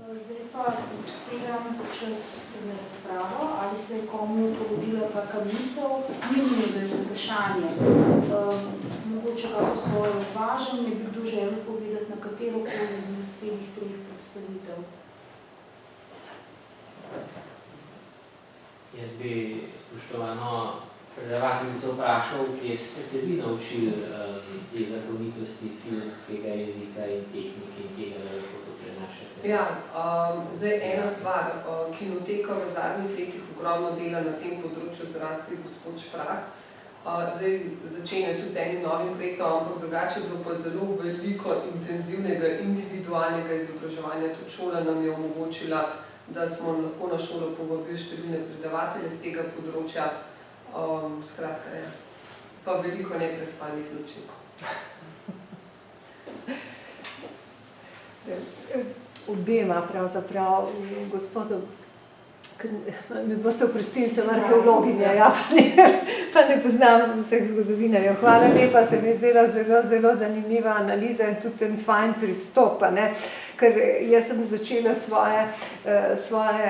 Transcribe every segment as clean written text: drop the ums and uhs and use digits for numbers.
Zdaj pa odpiram čas za razpravo, ali se je komu porodila kakšna misel, ni da je vprašanje. Mogoče kako svoje uvažanje bi kdo želel povedati na katero koli izmed teh treh predstavitev. Jaz bi spoštovano predavateljico vprašal, kje ste se vi naučili te zakonitosti filmskega jezika in tehnike in tega, da lahko to prenašate? Ja, zdaj ena stvar, Kinoteka v zadnjih letih ogromno dela na tem področju zrasti gospod Šprah. Zdaj začenja tudi z enim novim projektom, ampak drugače je bilo pa zelo veliko intenzivnega, individualnega izobraževanja. Tudi šola nam je omogočila, da smo lahko na šolo povabili številne predavatelje z tega področja. Skratka, ja. Pa veliko neprespanih noči. Obema pravzaprav, gospodov, mi boste oprostili, sem arheologinja, ja, pa ne poznam vseh zgodovinarjev. Hvala lepa, se mi je zdela zelo zanimiva analiza in tudi en fajn pristop, ne? Ker jaz sem začela svoje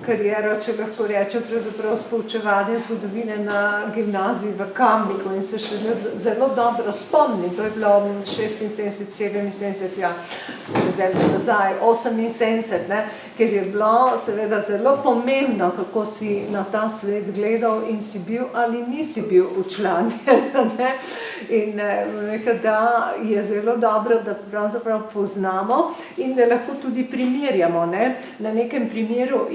kariero, če lahko rečem, pravzaprav s poučevanjem zgodovine na gimnaziji v Kamniku in se še zelo dobro spomnim, to je bilo 76, 77, ja, že več nazaj, 78, ne? Ker je bilo seveda zelo pomembno, kako si na ta svet gledal in si bil ali nisi bil učlanjen, ne? In rekel, da je zelo dobro, da pravzaprav poznamo in da lahko tudi primerjamo, ne? Na nekem primeru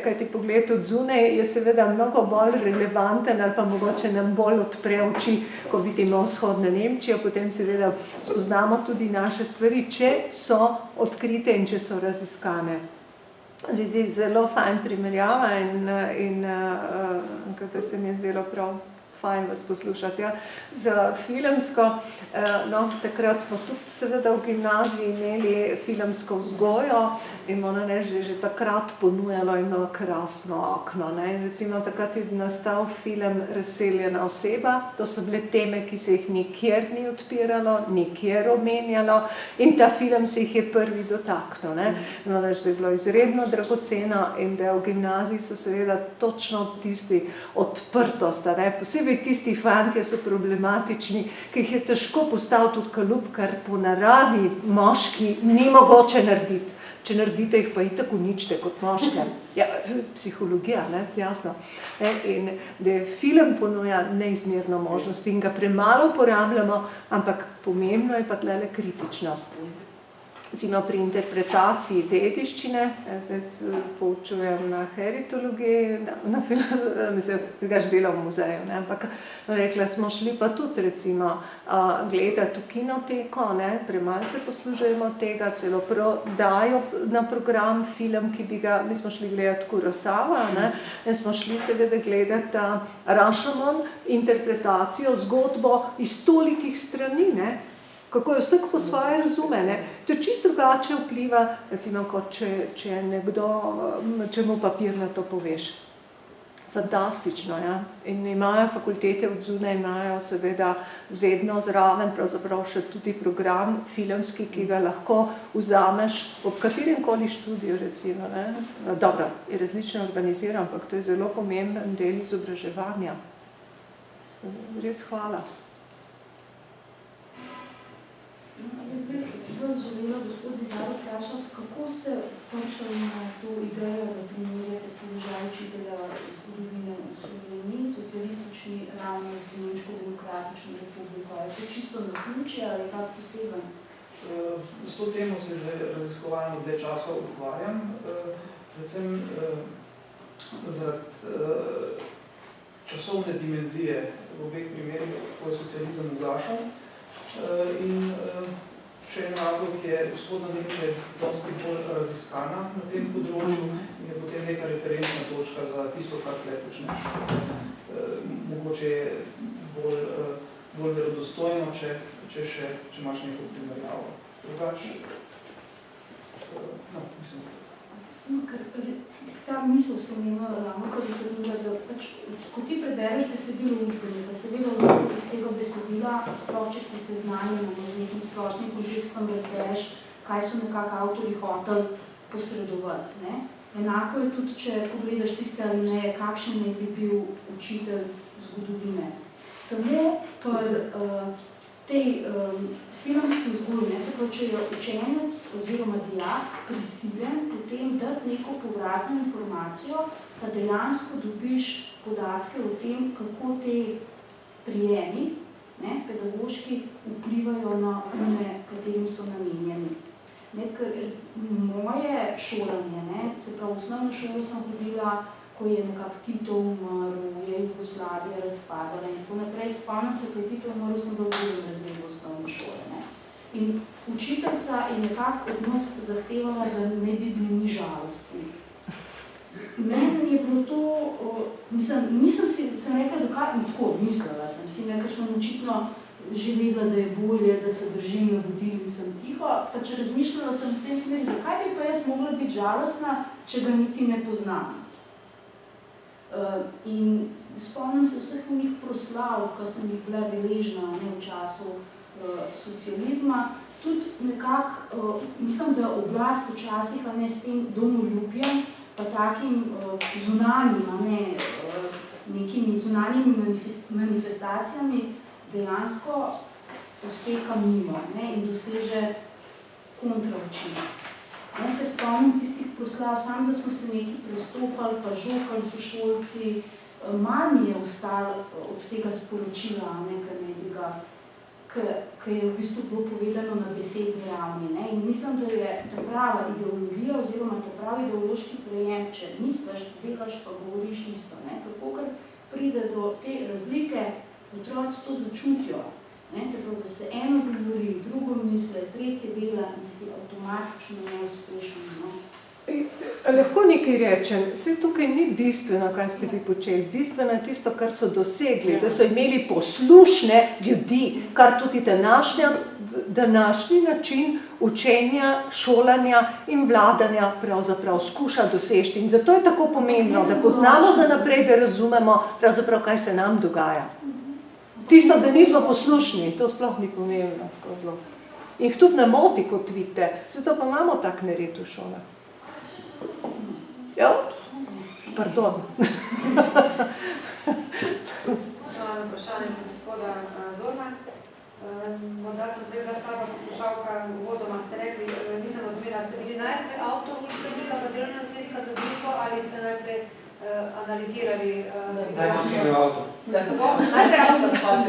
kajti pogled od zunaj je seveda mnogo bolj relevanten ali pa mogoče nam bolj odpre oči, ko vidimo vzhodno Nemčijo, potem seveda spoznamo tudi naše stvari, če so odkrite in če so raziskane. Zdaj zelo fajn primerjava in kaj se mi je zdelo prav fajn vas poslušati. Ja. Za filmsko, takrat smo tudi seveda v gimnaziji imeli filmsko vzgojo in moram reči, da je že takrat ponujalo eno krasno okno. Ne. In recimo takrat je nastal film Razseljena oseba, to so bile teme, ki se jih nikjer ni odpiralo, nikjer omenjalo in ta film se jih je prvi dotaknil. Ne. Moram reči, da je bilo izredno dragoceno in da v gimnaziji so seveda točno tisti odprtost, ne. Posebej tisti fantje so problematični, ki jih je težko postaviti tudi kalup, kar po naravi moški ni mogoče narediti. Če naredite, jih pa itak uničite kot moške. Ja, psihologija, ne, jasno. In da je film ponuja neizmerno možnosti in ga premalo uporabljamo, ampak pomembno je pa tlele kritičnost. Recimo pri interpretaciji dediščine, zdaj poučujem na heritologiji, ga že delam v muzeju, ne, ampak rekla, smo šli pa tudi recimo gledati v kinoteko, ne, premalo se poslužujemo tega, celo dajo na program film, ki bi ga, mi smo šli gledati Kurosawa, ne, in smo šli seveda gledati Rashomon, interpretacijo, zgodbo iz tolikih strani, ne, kako je vsak po svoje razume, ne. To čisto drugače vpliva, recimo, kot če nekdo, če mu papirnato poveš. Fantastično, ja. In imajo fakultete od zunaj, imajo seveda vedno zraven, pravzaprav še tudi program filmski, ki ga lahko vzameš ob katerem koli študiju, recimo, ne. Dobro, je različno organiziran, ampak to je zelo pomemben del izobraževanja. Res hvala. Jaz bi vas želela, gospod Zidar, vprašati, kako ste prišli na to idejo, da primerjate položaj učitelja zgodovine v Sloveniji, socialistični ravno z Nemško-demokratično republiko? Je to čisto naključje ali je kak poseben? S to temo se že raziskovalno dlje časa ukvarjam, predvsem zaradi časovne dimenzije v obeh primerih, ko je socializem uglašal. In še en razlog je, vzhodna Nemčija dosti bolj raziskana na tem področju in je potem neka referenčna točka za tisto, kar tle počneš. Mogoče je bolj verodostojno, če imaš neko primerjavo. Drugače, mislim. Ta misel se nema ravno, ko bi predložila, da pač, ko ti prebereš besedilo učbenika, seveda lahko iz tega besedila, sploh če si seznanjen z nekim splošnim kontekstom, razbereš, kaj so nekako avtorji hoteli posredovati. Ne? Enako je tudi, če pogledaš tiste alineje, kakšen naj bi bil učitelj zgodovine. Samo pri tej filmski vzgoji, se pravi, če je učenec oziroma dijak prisiljen potem dati neko povratno informacijo, pa dejansko dobiš podatke o tem, kako te prijemi, ne, pedagoški vplivajo na ume, katerim so namenjeni. Ne, ker moje šolanje, ne, se pravi, v osnovno šolo sem hodila, ko je nekako Tito umrl, je Jugoslavija razpadala in tako naprej. Spomnim se, ko je Tito umrl, sem bila v drugem razredu osnovne šole. Ne. In učiteljica je nekako od nas zahtevala, da ne bi bili ni žalostni. Meni je bilo to, sem rekla, zakaj, tako mislila sem si, ne, ker sem očitno že vedela, da je bolje, da se držim na vodil in sem tiho, pa če razmišljala sem v tem smeri, zakaj bi pa jaz mogla biti žalostna, če ga niti ne poznam. In spomnim se vseh njih proslav, ko sem jih bila deležna, ne, v času socializma, tudi nekako, mislim, da oblast včasih, a ne, s tem domoljubjem, pa takim zunanjim, nekimi zunanjimi manifestacijami dejansko poseka mimo, ne, in doseže kontraučinek. Se spomnim tistih proslav, sam, da smo se nekaj prestopali, pa žokali sošolci, manj mi je ostalo od tega sporočila, ne, ki je v bistvu bilo povedano na besedni ravni. Ne. In mislim, da je ta prava ideologija oziroma ta pravi ideološki prejem, če misliš, delaš, pa govoriš isto. Ne. Kako kar pride do te razlike, otroci to začutijo. Ne, se pravi, da se eno govori, drugo misle, tretje dela in si avtomatično neuspešen. No. Lahko nekaj rečem, vse tukaj ni bistveno, kaj ste vi počeli. Bistveno je tisto, kar so dosegli, da so imeli poslušne ljudi, kar tudi današnji način učenja, šolanja in vladanja pravzaprav skuša doseči. In zato je tako pomembno, da poznamo za naprej, da razumemo pravzaprav, kaj se nam dogaja. Tisto, da nismo poslušni, to sploh ni pomembno. In jih tudi ne moti, kot vidite. Zato pa imamo tak nered v šolah. Ja? Pardon. Šalno vprašanje za gospoda Zorna. Morda sem prej bila slaba poslušalka, uvodoma ste rekli, nisem razumela, ste bili najprej avtor učbenika pa delovna zvezka za družbo ali ste najprej analizirali Najprej avtor. Najprej avtor pa se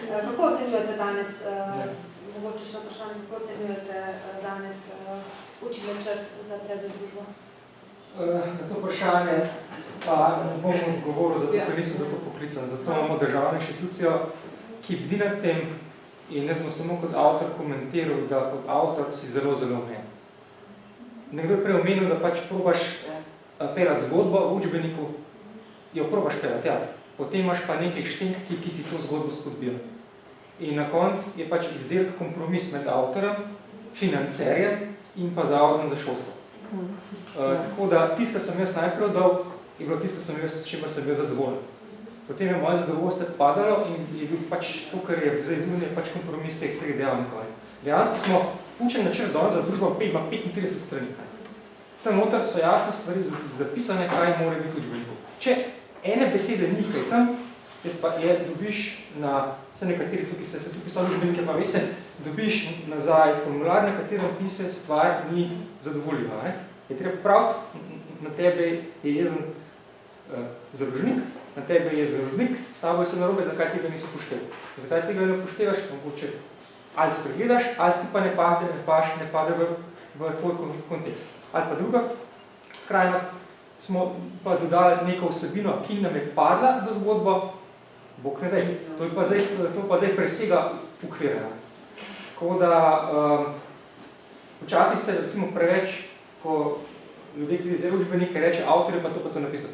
Kako ocenjujete danes, mogoče še vprašanje, kako ocenjujete danes učni načrt za predmet družbo? Na to vprašanje pa bom odgovoril, zato ker nisem za to poklican. Zato imamo državno inštitucijo, ki bdi nad tem in jaz bom samo kot avtor komentiral, da kot avtor si zelo, zelo omenil. Nekdo je prej omenil, da pač probaš pelati zgodbo v učbeniku, jo probaš pelati, ja. Potem imaš pa nekaj štenkki, ki ti to zgodbo spodbijo. In na koncu je pač izdelek kompromis med avtorem, financerjem in pa zavodom za šolstvo. Tako da tisto, kar sem jaz najprej dal, je bilo tisto, s čimer sem bil zadovoljen. Potem je moje zadovoljstvo padalo in je bil pač to, kar je za izmenje pač kompromis teh treh dejavnikov. Dejansko smo učen načrt danes za družbo ima 35 strani. Tam noter so jasne stvari zapisane, kaj mora biti učbeniku. Če ene besede ni kaj tam, jaz pa dobiš na, vse nekateri tukaj ste se tukaj pisali učbenike, pa veste, dobiš nazaj formular, na katerem pise stvar ni zadovoljiva. Ne? Je treba praviti, na tebe je jezen založnik, na tebe je založnik, s tabo je se narobe, zakaj tega nisi upošteval. Zakaj tega ne upoštevaš, mogoče ali spregledaš, ali ti pa ne pade v tvoj kontekst. Ali pa druga skrajnost, smo pa dodali neko vsebino, ki nam je padla v zgodbo, bog ne daj, to pa zdaj presega ukvirja. Tako da, včasih se recimo preveč, ko ljudje glede učbenike reče, avtor je pa to napisal.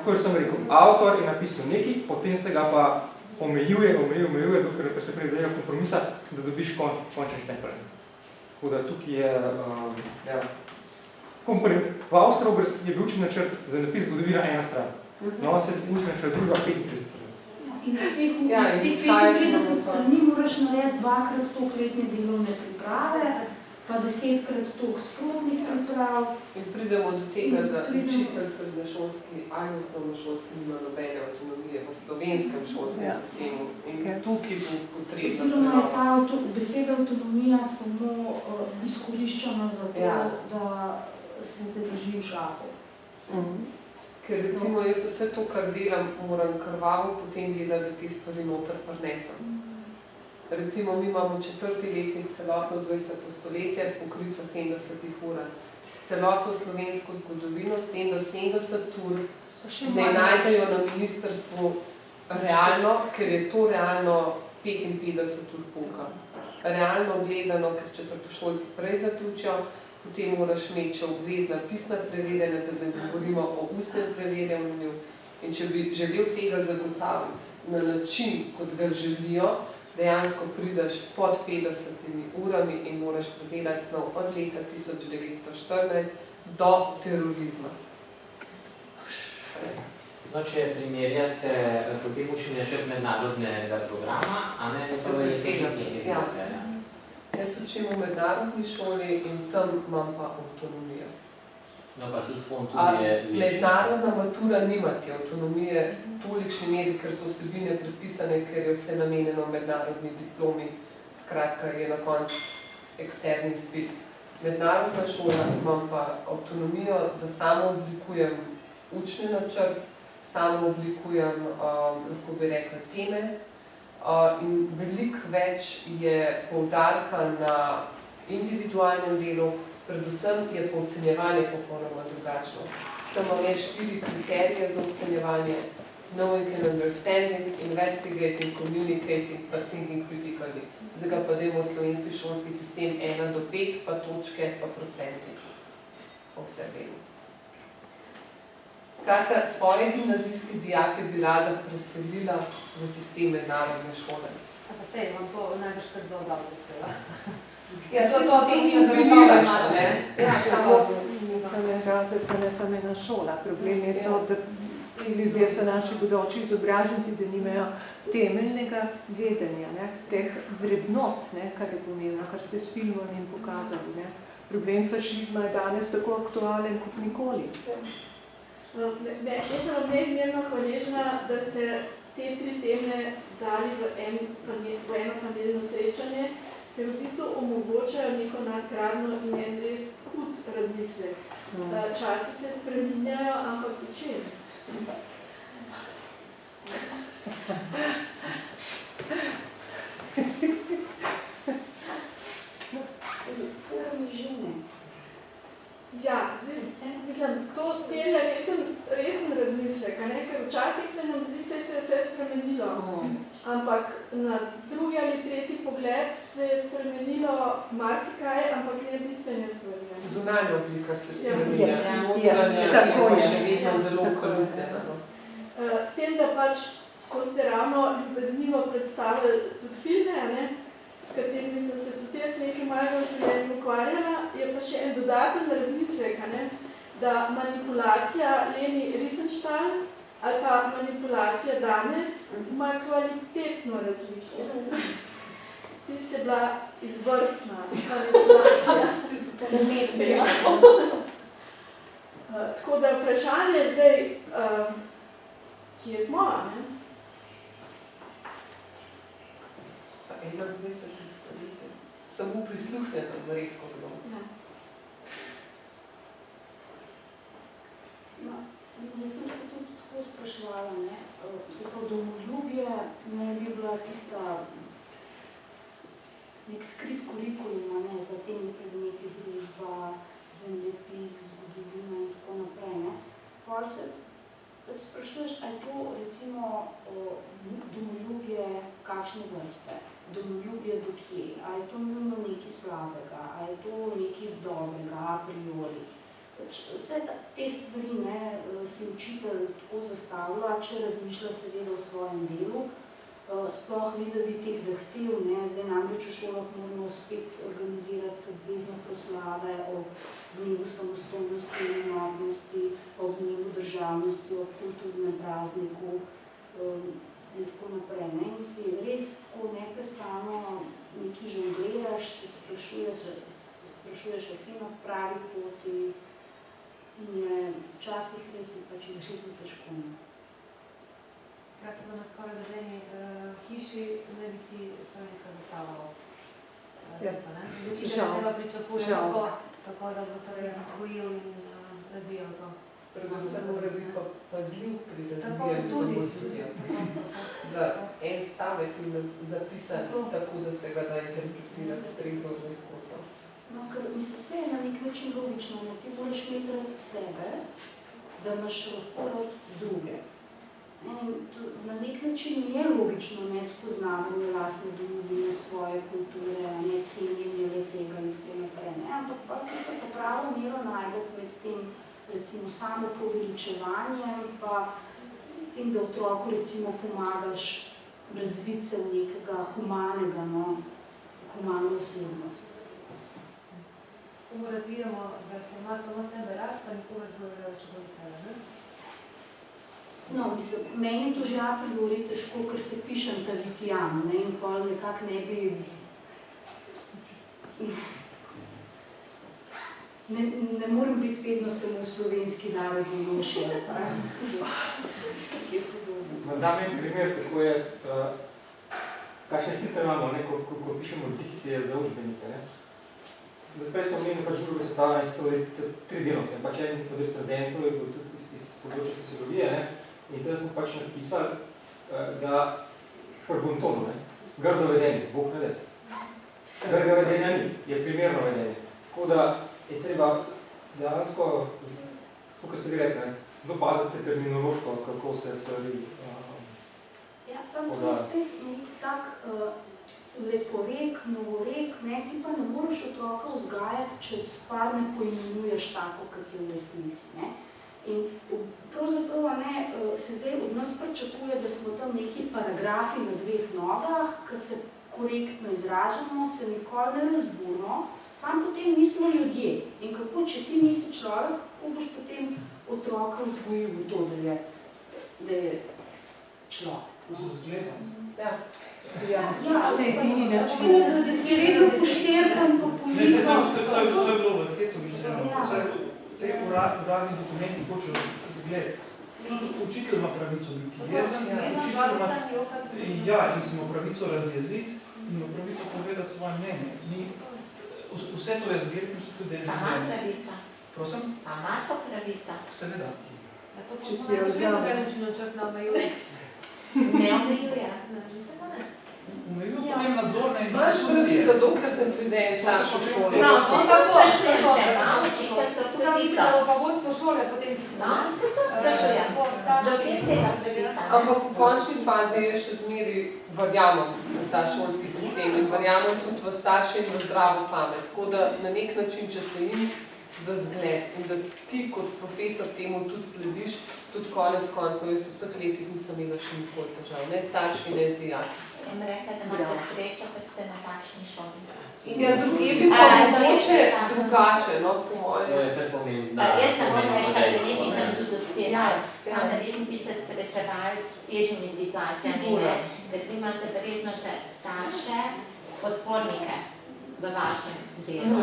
Kot sem rekel, avtor je napisal nekaj, potem se ga pa omejuje, dokler pa še predejo kompromisa, da dobiš končen štempel. Tako da tukaj je, v Avstro-Ogrsk je bil učni načrt za napis zgodovina ena stran. No, se učni načrt družba 35 strani. In iz teh 35 strani moraš narediti dvakrat toliko letne delovne priprave, pa 10-krat toliko sprotnih priprav. In pridemo do tega, da učitelj srednješolski ali osnovnošolski nima nobene avtonomije v slovenskem šolskem sistemu. In tukaj bo potrebno. Oziroma je ta beseda avtonomija samo izkoriščena za to, da se te drži v šahu. Ker recimo jaz vse to, kar delam, moram krvavo potem delati, da te stvari noter prinesem. Recimo, mi imamo 4. letnik celotno 20. stoletje, pokrit v 70 urah. Celotno slovensko zgodovino, s tem, da 70 ur ne najdejo na ministrstvu realno, ker je to realno 55 ur pouka. Realno gledano, ker četrtošolci prej zaključijo, potem moraš imeti še obvezna pisna preverjanja, da ne govorimo o ustnem preverjanju. In če bi želel tega zagotaviti na način, kot ga želijo, dejansko prideš pod 50 urami in moraš predelati snov od leta 1914 do terorizma. No, če primerjate potem učenje še mednarodnega programa, a ne Ja. Jaz učim v mednarodni šoli in tam imam pa avtonomijo. No, pa tudi fond tudi je večji. Mednarodna matura nima te avtonomije v tolikšni meri, ker so vsebine pripisane, ker je vse namenjeno mednarodni diplomi, skratka je na koncu eksterni izpit. Mednarodna šola imam pa avtonomijo, da samo oblikujem učni načrt, samo oblikujem, lahko bi rekla, teme, in veliko več je poudarka na individualnem delu, predvsem je pa ocenjevanje popolnoma drugačno. Tam imamo 4 kriterije za ocenjevanje: knowing and understanding, investigating, communicating, pa thinking critically. Zdaj ga pa dajmo slovenski šolski sistem 1 do 5, pa točke, pa procenti. Pa vse vemo. Skratka, svoje gimnazijske dijake bi rada preselila v sistem mednarodne šole. Pa sej, vam to največ kar zelo dobro uspeva. Ja, zato to avtonomijo zagotovo imate. Nisem en razred, pa ne samo ena šola. Problem je to, da ti ljudje so naši bodoči izobraženci, da nimajo temeljnega vedenja, teh vrednot, kar je pomembno, kar ste s filmom jim pokazali. Problem fašizma je danes tako aktualen kot nikoli. Jaz sem vam neizmerno hvaležna, da ste te 3 teme dali v eno panelno srečanje, ker v bistvu omogočajo neko nadgradnjo in en res hud razmislek. Časi se spreminjajo, ampak v čem? Formi žene. Ja, mislim, to terja resen razmislek, ker včasih se nam zdi, se je vse spremenilo, ampak na drugi ali tretji pogled se je spremenilo marsikaj, ampak ne bistvene stvari. Zunanja oblika se spremenja, notranja je še vedno zelo okolutnjena. S tem, da pač, ko ste ravno ljubeznivo predstavili tudi filme, s katerimi sem se tudi jaz nekaj malega v življenju ukvarjala, je pa še en dodaten razmislek, da manipulacija Leni Riefenstahl ali pa manipulacija danes ima kvalitetno različno. Tiste je bila izvrstna manipulacija. Tako da vprašanje zdaj, kje smo, Eno 20 stoletje. Samo prisluhnjeno, redko kdo. Jaz sem se tudi tako spraševala, se pa domoljubje ne bi bila tista nek skrit kurikulum, za temi predmeti družba, zemljepis, zgodovina in tako naprej. Pa se sprašuješ, ali to recimo domoljubje kakšne vrste? Domoljubje do kje? Ali je to nujno nekaj slabega? Ali je to nekaj dobrega, a priori? Vse te stvari se učitelj tako zastavlja, če razmišlja seveda o svojem delu, sploh vizavi teh zahtev, zdaj namreč v šolah moramo spet organizirati obvezne proslave ob dnevu samostojnosti in enotnosti, ob dnevu državnosti, ob kulturnem prazniku in tako naprej. In si res tako neprestano nekaj žongliraš, se sprašuješ, sprašuješ, ali si na pravi poti in je včasih res pač izredno težko. Hkrati pa na skoraj dobeni hiši ne bi si slovenska zastava Večina se ga pričakuje tako, da bo torej gojil in razvijal to. Predvsem mora biti pa pazljiv pri Tako razvijanju tudi. za en stavek in zapisan tako, da se ga da interpretirati s 3 zornih kotov. No, ker mislim, vse je na nek način logično, ne? Ti moraš imeti rad sebe, da imaš lahko rad druge. In na nek način je logično ne spoznavanje lastne domovine, svoje kulture, ne cenjenje le tega in tako naprej. Ne? Ampak pa tisto pravo mero najdete med tem, recimo, samo poveličevanjem, pa tem, da otroku recimo pomagaš razviti se v nekega humanega, no, humano osebnost. Ko mu razvijamo, da se ima samo sebe rad, pa nikogar drugega več bolj sebe, ne? No, mislim, meni je to že a priori težko, ker se pišem ta vitijam, ne, in pol nekako ne bi... Ne morem biti vedno samo slovenski narod in noši, ali pa je podobno. Dam en primer, kako je, kakšne filtre imamo, ne, ko pišemo dikcije za učbenike. Zdaj prej sem omenil pač drugo sestavljanje iz to 3 delnosti, pač en od recenzentov je bil tudi iz področja sociologije, ne, in tudi smo pač napisali, da pri bontonu, ne, grdo vedenje, Bog ne ve. Grdo vedenja ni, je primerno vedenje. Tako da je treba dejansko, tukaj ste vi rekli, dopaziti terminološko, kako se stvari Ja, sam to spet nek tak leporek, novorek, ne, ti pa ne moreš otroka vzgajati, če stvar ne poimenuješ tako, kot je v resnici, ne. In pravzaprav ne, se zdaj od nas pričakuje, da smo tam neki paragrafi na 2 nogah, ki se korektno izražamo, se nikoli ne razburno, sam potem nismo ljudje. In kako, če ti nisi človek, kako boš potem otroka vzgojil v to, da je človek? Z vzgledom. Ja. Ja, to je edini način. Tudi si vedno pošterkam po politikom. To je bilo v hecu, mislim, te uradni dokumenti hočejo zgled. Tudi učitelj ima pravico biti jezen, in si ima pravico razjeziti, in ima pravico povedati svoje mnenje. Vse to je zgled, in se tudi je življenje. Ama pravica. Prosim? Ama to pravica. Seveda. Če si je vzelo velučno črtno omejuje. Ne omejuje. Omejuje potem nadzorne Imaš institucije. pravico, dokler te pride en starš v šoli. No, se to sprašujem, če ima učitelj to Tukaj mislim, pravico. da bo pa vodstvo šole potem tisto. No, se to sprašujem. Do kje se je ta pravica? Ampak v končni fazi je še zmeri verjamem v ta šolski sistem in verjamem tudi v starše in v zdravo pamet. Tako da na nek način, če se jim za zgled in da ti kot profesor temu tudi slediš, tudi konec koncev, jaz v vseh letih nisem imela še nikoli težav, ne starši, ne z dijaki. Jim rekla, da imate srečo, ker ste na takšni šoli. In ja, drugje bi pa mogoče drugače, no, po mojem. To je prepomembno. Jaz ne bom rekla, da verjetno tam tudi uspevali. Samo verjetno bi se srečevali s težjimi situacijami, ker vi imate verjetno še starše, podpornike v vašem delu.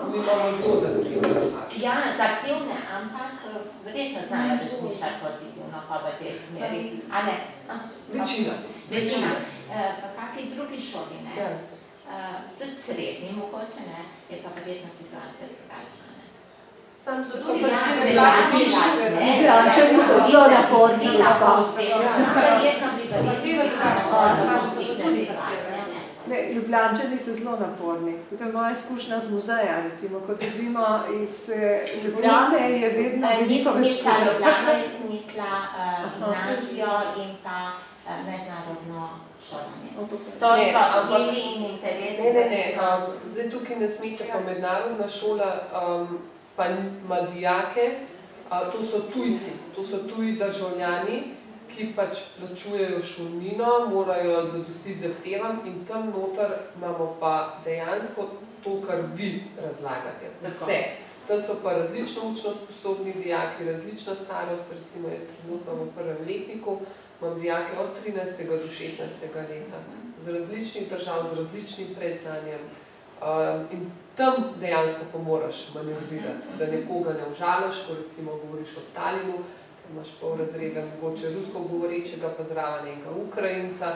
Mi imamo zelo zahtevne starše. Ja, zahtevne, ampak verjetno znajo razmišljati pozitivno pa v tej smeri. A ne? Večina. Večina. V kakšni drugi šoli, ne? Yes. Tudi srednji mogoče, ne? Je pa verjetno situacija drugačna, ne? Sam so tudi pač zračne ne zračne Ljubljančani so zelo naporni, gospa. Verjetno bi Zahteva drugačna, starši so pa tudi zahtevne. Ljubljančani so zelo naporni. To je moja izkušnja z muzeja, recimo, ko dobimo iz Ljubljane, je vedno veliko več smisla Ljubljana, je smisla gimnazijo in pa mednarodno šolanje. To so cilji in interesi. Ne. Zdaj tukaj ne smete pa mednarodna šola, pa ima dijake, to so tujci, to so tuji državljani, ki pač plačujejo šolnino, morajo zadostiti zahtevam in tam noter imamo pa dejansko to, kar vi razlagate. Vse. To so pa različno učno sposobni dijaki, različna starost, recimo jaz trenutno v 1. letniku, imam dijake od 13. do 16. leta, z različnih držav, z različnim predznanjem. In tam dejansko pa moraš manevrirati, da nekoga ne užalaš, ko recimo govoriš o Stalinu, imaš pol razreda mogoče rusko govorečega, pa zraven enega Ukrajinca,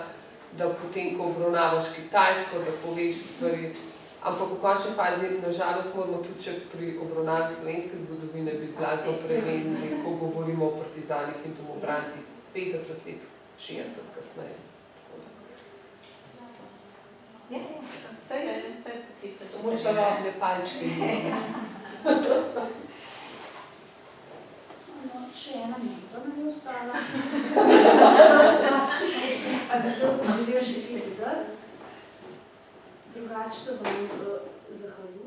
da potem, ko obravnavaš Kitajsko, da poveš stvari. Ampak v končni fazi, nažalost, moramo tudi pri obravnavi slovenske zgodovine biti glasno previdni, ko govorimo o partizanih in domobrancih 50 let, 60 kasneje. To je poklica. Samo čarobne palčke. No, še ena minuta nam je ostala. A da to še sledi. Drugače se vam zahvaljujem.